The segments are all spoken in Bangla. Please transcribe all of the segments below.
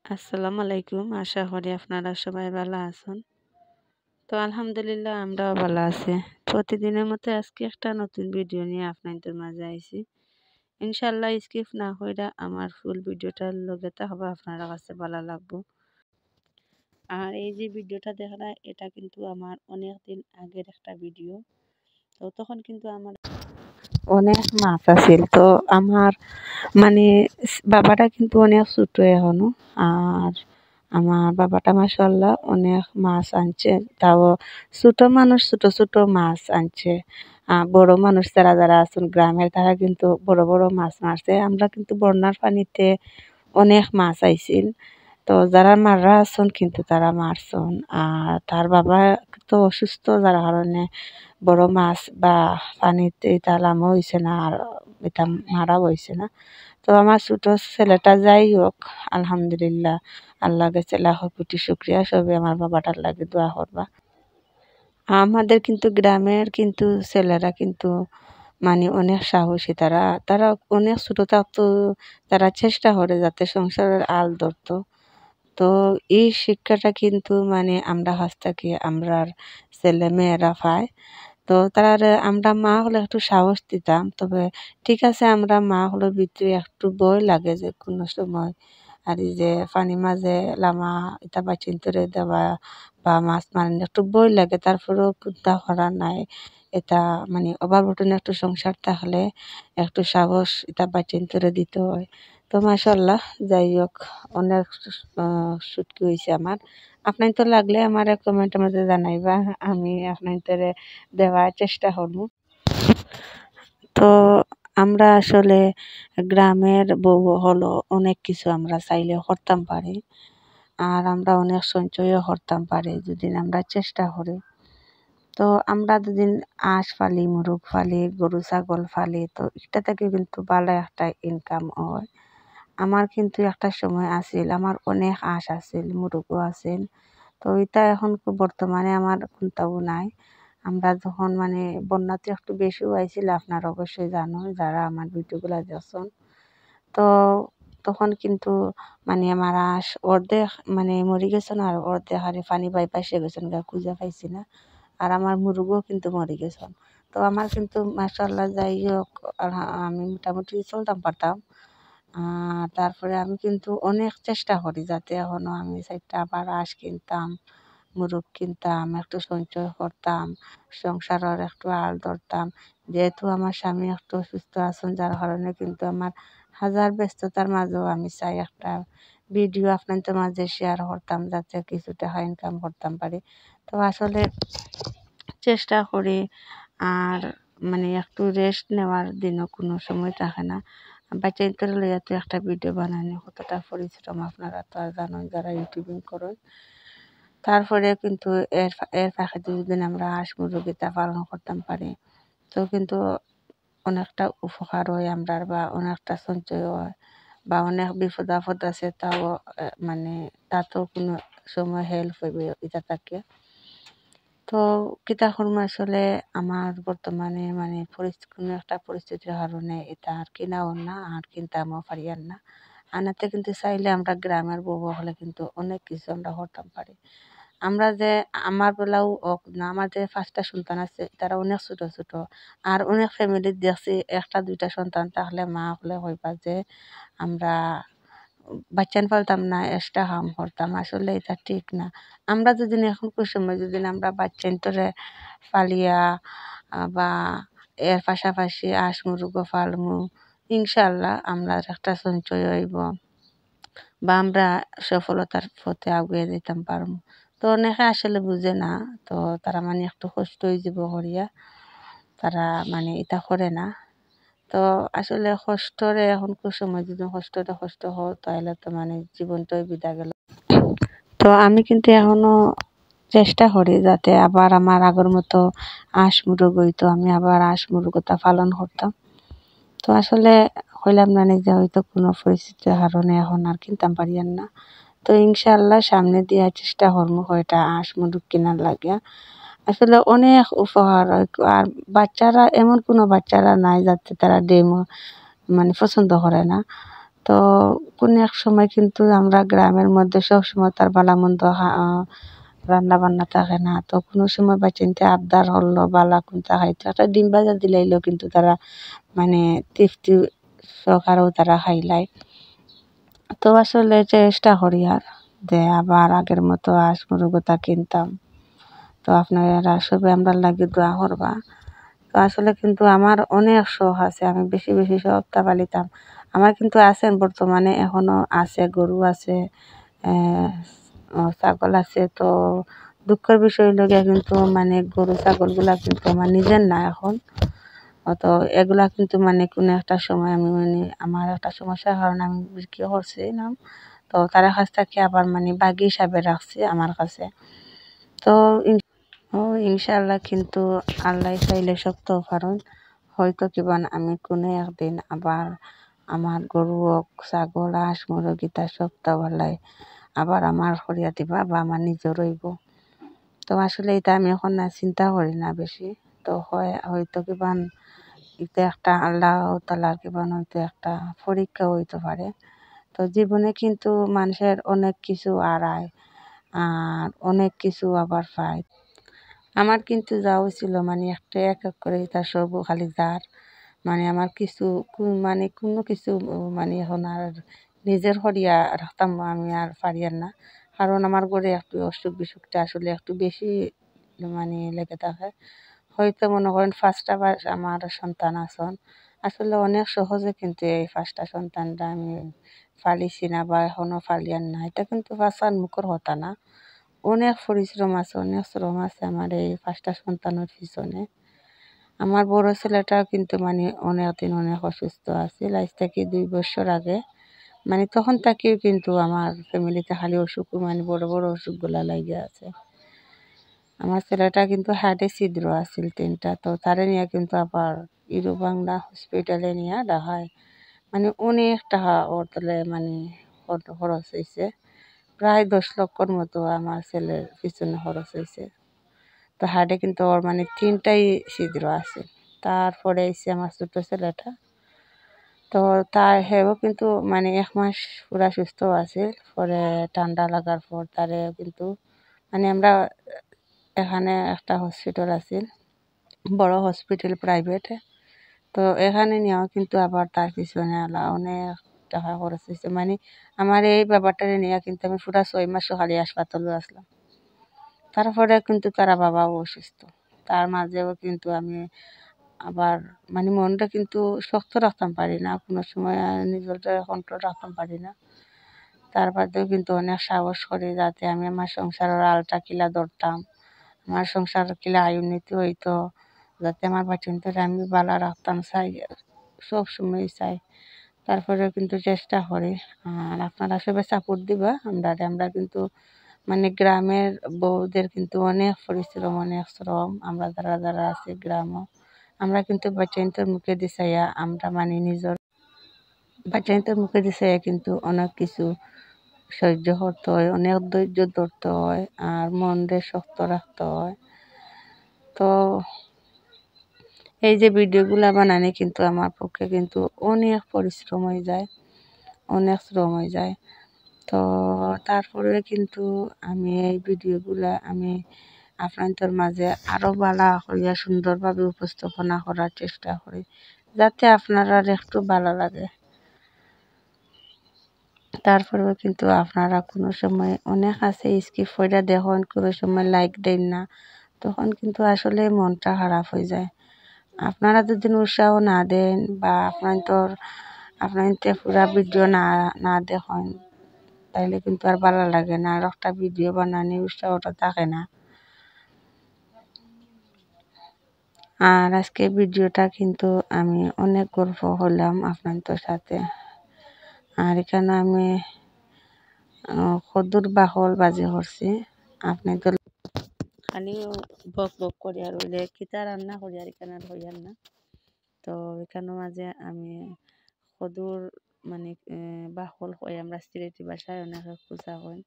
আসসালামু আলাইকুম। আশা করি আপনারা সবাই ভালো আছেন। তো আলহামদুলিল্লাহ আমরাও ভালো আছি। প্রতিদিনের মতো আজকে একটা নতুন ভিডিও নিয়ে আপনাদের মাঝে আইছি। ইনশাআল্লাহ স্কিপ না কইরা আমার ফুল ভিডিওটার লগে হবে আপনারা কাছে ভালো লাগবো। আর এই যে ভিডিওটা দেখরা এটা কিন্তু আমার অনেক দিন আগের একটা ভিডিও। তো তখন কিন্তু আমার অনেক মাছ আছিল। তো আমার মানে বাবাটা কিন্তু অনেক ছোট এখনো। আর আমার বাবাটা মাশাআল্লাহ অনেক মাছ আনছে। তাও ছোট মানুষ ছোট ছোট মাছ আনছে। বড় মানুষ যারা যারা আছেন গ্রামের তারা কিন্তু বড় বড় মাছ মারছে। আমরা কিন্তু বন্যার পানিতে অনেক মাছ আইছিল। তো যারা মাররা আছেন কিন্তু তারা মারছেন। আর তার বাবা তো অসুস্থ যার কারণে বড় মাছ বা পানিতে এটা লামও হইছে না আর এটা মারাও হইছে না। তো আমার ছোট ছেলেটা যাই হোক আলহামদুলিল্লাহ আল্লাহ কাছে লাখ কোটি শুকরিয়া। সবে আমার বাবাটার লাগে দোয়া করবা। আমাদের কিন্তু গ্রামের কিন্তু ছেলেরা কিন্তু মানে অনেক সাহসী। তারা তারা অনেক ছোট থাকতো। তারা চেষ্টা করে যাতে সংসারের আল ধরতো। তো এই শিক্ষাটা কিন্তু মানে আমরা কাছ থেকে আমরার ছেলে মেয়েরা পায়। তো তারারে আমরা মা হলে একটু সাহস দিতাম। তবে ঠিক আছে আমরা মা হলে ভিতরে একটু ভয় লাগে যে কোনো সময় আর এই যে পানি মাঝে লামা এটা বাচিন করে দেওয়া বা মাছ মারেন একটু ভয় লাগে। তারপরেও কুদ্দা করা নাই। এটা মানে অভাবটনে একটু সংসার থাকলে একটু সাহস এটা বাচিন করে দিতে হয়। তো মাশাআল্লাহ যাই হোক অনেক সুটকি হয়েছে আমার। আপনার তো লাগলে আমার কমেন্টের মধ্যে জানাইবা। আমি আপনাদের দেওয়ার চেষ্টা করব। তো আমরা আসলে গ্রামের বউ হলো অনেক কিছু আমরা চাইলে করতাম পারি। আর আমরা অনেক সঞ্চয়ও করতাম পারি যদি আমরা চেষ্টা করি। তো আমরা যদি হাঁস ফালি মুরগ ফালি গরু ছাগল ফালি তো এটা থেকে কিন্তু ভালো একটা ইনকাম হয়। আমার কিন্তু একটা সময় আছিল আমার অনেক হাঁস আছিল মুরগও আছিল। তো এটা এখন বর্তমানে আমার কোনটাও নাই। আমরা যখন মানে বন্যাতে একটু বেশিও আইছিল আপনারা অবশ্যই জানেন যারা আমার ভিডিওগুলা দেখছেন। তো তখন কিন্তু মানে আমার হাঁস অর্ধেক মানে মরে গেছেন আর অর্ধেক হারে পানি পাই ভাইসা গেছেন গা খুঁজে পাইছি না। আর আমার মুরগও কিন্তু মরে গেছেন। তো আমার কিন্তু মাশাআল্লাহ যাই হোক আমি মোটামুটি চলতাম পারতাম। তারপরে আমি কিন্তু অনেক চেষ্টা করি যাতে এখনো আমি ৪টা আবার হাঁস কিনতাম, মুরগ কিনতাম, একটু সঞ্চয় করতাম, সংসারের একটু আল ধরতাম। যেহেতু আমার স্বামী একটু অসুস্থ আছেন যার কারণে কিন্তু আমার হাজার ব্যস্ততার মাঝেও আমি চাই একটা ভিডিও আপনাদের মাঝে শেয়ার করতাম যাতে কিছু টাকা ইনকাম করতাম পারি। তো আসলে চেষ্টা করি। আর মানে একটু রেস্ট নেওয়ার দিনও কোনো সময় থাকে না। বাচ্চাদের লইয়া তো একটা ভিডিও বানানো কতটা পরিশ্রম আপনারা তো আর জানেন যারা ইউটিউবিং করেন। তারপরে কিন্তু এর ফাঁকে যদি আমরা হাঁস মুরগিটা পালন করতাম পারি তো কিন্তু অনেকটা উপকার হয় আমরার বা অনেকটা সঞ্চয় হয় বা অনেক বিপদ আপদ আছে তাও মানে তাতেও কোনো সময় হেল্প হইবে এটা থাকে। তো কিতা করবো আসলে আমার বর্তমানে মানে কোনো একটা পরিস্থিতির কারণে এটা আর কিনাও না আর কিনতামও পারি আর না। আনাতে কিন্তু চাইলে আমরা গ্রামের বউ হলে কিন্তু অনেক কিছু আমরা করতাম পারি। আমরা যে আমার বেলাও না আমার যে 5টা সন্তান আছে তারা অনেক ছোট ছোট। আর অনেক ফ্যামিলির দেখছি 1টা 2টা সন্তান থাকলে মা হলে কইবা যে আমরা বাচ্চান পালতাম না এক্সট্রা কাম করতাম। আসলে এটা ঠিক না। আমরা যদি এখনকার সময় যদি আমরা বাচ্চান্তরে পালিয়া বা এর পাশাপাশি হাঁস মুরগও পালমু ইনশাআল্লাহ আমরার একটা সঞ্চয় হইব বা আমরা সফলতার পথে আগুয়ে যেতাম পারমু। তো অনেকে আসলে বুঝে না। তো তারা মানে একটু কষ্ট হয়ে যাব করিয়া তারা মানে এটা করে না। তো আসলে কষ্টরে এখনকার সময় যদি কষ্ট হয় তাহলে তো মানে জীবনটাই বিদা গেল। তো আমি কিন্তু এখনো চেষ্টা করি যাতে আবার আমার আগের মতো হাঁস মুরগ হইতো আমি আবার হাঁস মুরগটা পালন করতাম। তো আসলে হইলাম না নিজে হয়তো কোনো পরিস্থিতির কারণে এখন আর কিনতাম পারি আর না। তো ইনশাআল্লাহ সামনে দিয়ে চেষ্টা করবো কয়টা হাঁস মুরগ কেনার লাগিয়া। আসলে অনেক উপকার হয়। আর বাচ্চারা এমন কোনো বাচ্চারা নাই যাতে তারা ডিম মানে পছন্দ করে না। তো কোনো এক সময় কিন্তু আমরা গ্রামের মধ্যে সবসময় তার বালা মন্দ রান্না বান্না থাকে না, তো কোনো সময় বাচ্চাতে আবদার হলো বালা কোনটা খাইতো, একটা ডিম ভাজা দিলাইলেও কিন্তু তারা মানে তৃপ্তি সহকারেও তারা খাইলাই। তো আসলে চেষ্টা করি আর যে আবার আগের মতো হাঁস মুরগটা কিনতাম। তো আপনারা সবে আমরা লাগে দোয়া করবা। তো আসলে কিন্তু আমার অনেক শখ আছে, আমি বেশি বেশি শখটা পালিতাম। আমার কিন্তু আছেন বর্তমানে, এখনো আছে, গরু আছে, ছাগল আছে। তো দুঃখের বিষয় লগে কিন্তু মানে গরু ছাগলগুলা কিন্তু আমার নিজের না এখন। তো এগুলা কিন্তু মানে কোনো একটা সময় আমি মানে আমার একটা সমস্যার কারণে আমি বিক্রি করছিলাম। তো তার কাছ থেকে আবার মানে বাগি হিসাবে রাখছি আমার কাছে। তো ইনশাআল্লাহ কিন্তু আল্লাহ চাইলে সব তো পারুন, হয়তো কিবা আমি কোনো একদিন আবার আমার গরু হোক, ছাগল, হাঁস মুরগিটা সব তাওয়ালাই আবার আমার করিয়া দিবা বা আমার নিজের রইব। তো আসলে এটা আমি এখন না চিন্তা করি না বেশি। তো হয়তো কিবা এটা একটা আল্লাহ তাআলার কিবা হয়তো একটা পরীক্ষা হইতে পারে। তো জীবনে কিন্তু মানুষের অনেক কিছু হারায় আর অনেক কিছু আবার পায়। আমার কিন্তু যা হয়েছিল মানে একটা এক এক করে এটা সব খালি যার মানে আমার কিছু মানে কোনো কিছু মানে এখন আর নিজের করিয়া রাখতাম আমি আর পারিয়ার না, কারণ আমার ঘরে একটু অসুখ বিসুখটা আসলে একটু বেশি মানে লেগে থাকে। হয়তো মনে করেন ফার্স্ট আবার আমার সন্তান আছেন, আসলে অনেক সহজে কিন্তু এই ফার্স্টটা সন্তানটা আমি ফালিছি না বা এখনও ফালিয়ার না, এটা কিন্তু বাঁচার মুখের কথা না। অনেক পরিশ্রম আছে, অনেক শ্রম আছে আমার এই ফার্স্টটা সন্তানের পিছনে। আমার বড় ছেলেটাও কিন্তু মানে অনেক দিন অনেক অসুস্থ আছিল, আজ থেকে 2 বছর আগে। মানে তখন থেকেও কিন্তু আমার ফ্যামিলিতে খালি অসুখ মানে বড় বড় অসুখগুলা লাগিয়ে আছে। আমার ছেলেটা কিন্তু হার্টে ছিদ্র আছিল 3টা, তো তারে নিয়ে কিন্তু আবার ইরো বাংলা হসপিটালে নিয়ে দেখায়। মানে অনেক টাকা ওর তলে মানে খরচ হয়েছে, প্রায় 10 লক্ষর মতো আমার ছেলের পিছনে খরচ হয়েছে। তো হার্টে কিন্তু ওর মানে 3টাই ছিদ্র আছে। তারপরে এসে আমার ছোট ছেলেটা, তো হেও কিন্তু মানে 1 মাস পুরা সুস্থ আছে। পরে ঠান্ডা লাগার পর তারে কিন্তু মানে আমরা এখানে একটা হসপিটাল আছে, বড় হসপিটাল প্রাইভেট। তো এখানে নিয়েও কিন্তু আবার তার পিছনে অনেক টাকা খরচ হয়েছে। মানে আমার এই ব্যাপারটারে নিয়ে কিন্তু আমি পুরা 6 মাস খালি হাসপাতালে আসলাম। তারপরে কিন্তু তারা বাবাও অসুস্থ, তার মাঝেও কিন্তু আমি আবার মানে মনটা কিন্তু শক্ত রাখতাম পারি না, কোনো সময় নিজেরটা কন্ট্রোল রাখতাম পারি না। তার বাদেও কিন্তু অনেক সাহস করি যাতে আমি আমার সংসারের আলটা কিলা ধরতাম, আমার সংসার কিলা উন্নতি হইতো, যাতে আমার বাচ্চাদের আমি ভালো রাখতাম চাই, সব সময় চাই। তারপরেও কিন্তু চেষ্টা করি। আর আপনারা সবাই সাপোর্ট দিবা আমরা কিন্তু মানে গ্রামের বউদের কিন্তু অনেক পরিশ্রম, অনেক শ্রম। আমরা যারা যারা আছি গ্রামও, আমরা কিন্তু বাচ্চাদের মুখে দিছাইয়া আমরা মানে নিজের বাচ্চাদের মুখে দিছাইয়া কিন্তু অনেক কিছু সহ্য করতে হয়, অনেক ধৈর্য ধরতে হয় আর মনকে শক্ত রাখতে হয়। তো এই যে ভিডিওগুলা বানানি কিন্তু আমার পক্ষে কিন্তু অনেক পরিশ্রম হয়ে যায়, অনেক শ্রম হয়ে যায়। তো তারপরে কিন্তু আমি এই ভিডিওগুলা আমি আপনাদের মাঝে আরও ভালো করিয়া সুন্দরভাবে উপস্থাপনা করার চেষ্টা করি, যাতে আপনারা একটু ভালো লাগে। তারপরেও কিন্তু আপনারা কোনো সময় অনেক আছে স্কিপ করে দেখুন, কোনো সময় লাইক দেন না, তখন কিন্তু আসলে মনটা খারাপ হয়ে যায়। আপনারা যদি উৎসাহ না দেন বা আপনাদের পুরা ভিডিও না দেখেন, তাইলে কিন্তু আর ভালো লাগে না, আর একটা ভিডিও বানানোর উৎসাহটা থাকে না। আর আজকে ভিডিওটা কিন্তু আমি অনেক গল্প করলাম আপনাদের সাথে। আর এখানে আমি কদ্দুর বাকল ভাজি করছি, আপনি তো খালি বক বক করি আর হইলে কিতা রান্না করি আর এখানে আর হইয়ার না। তো এখানের মাঝে আমি কদুর মানে বাকল হয়, আমরা সিলেটি ভাষায় অনেকে কুচা হয়।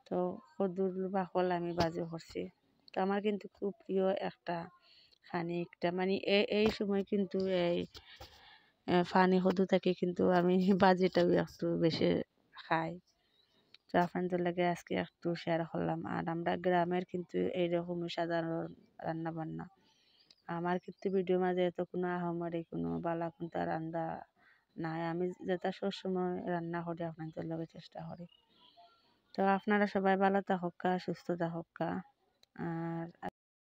তো কদুর বাকল আমি ভাজি করছি। তো আমার কিন্তু খুব প্রিয় একটা খানিকটা মানে এই সময় কিন্তু এই ফানি হদু থেকে কিন্তু আমি বাজিটাও একটু বেশি খাই। তো আপনাদের লাগে আজকে একটু শেয়ার করলাম। আর আমরা গ্রামের কিন্তু এইরকমই সাধারণ রান্না বান্না। আমার কিন্তু ভিডিও মাঝে এত কোনো আহামরি কোনো বালা কিন্তু রান্না নাই। আমি যেটা সবসময় রান্না করি আপনাদের লগে চেষ্টা করি। তো আপনারা সবাই ভালো থাকুক, সুস্থ থাকুক। আর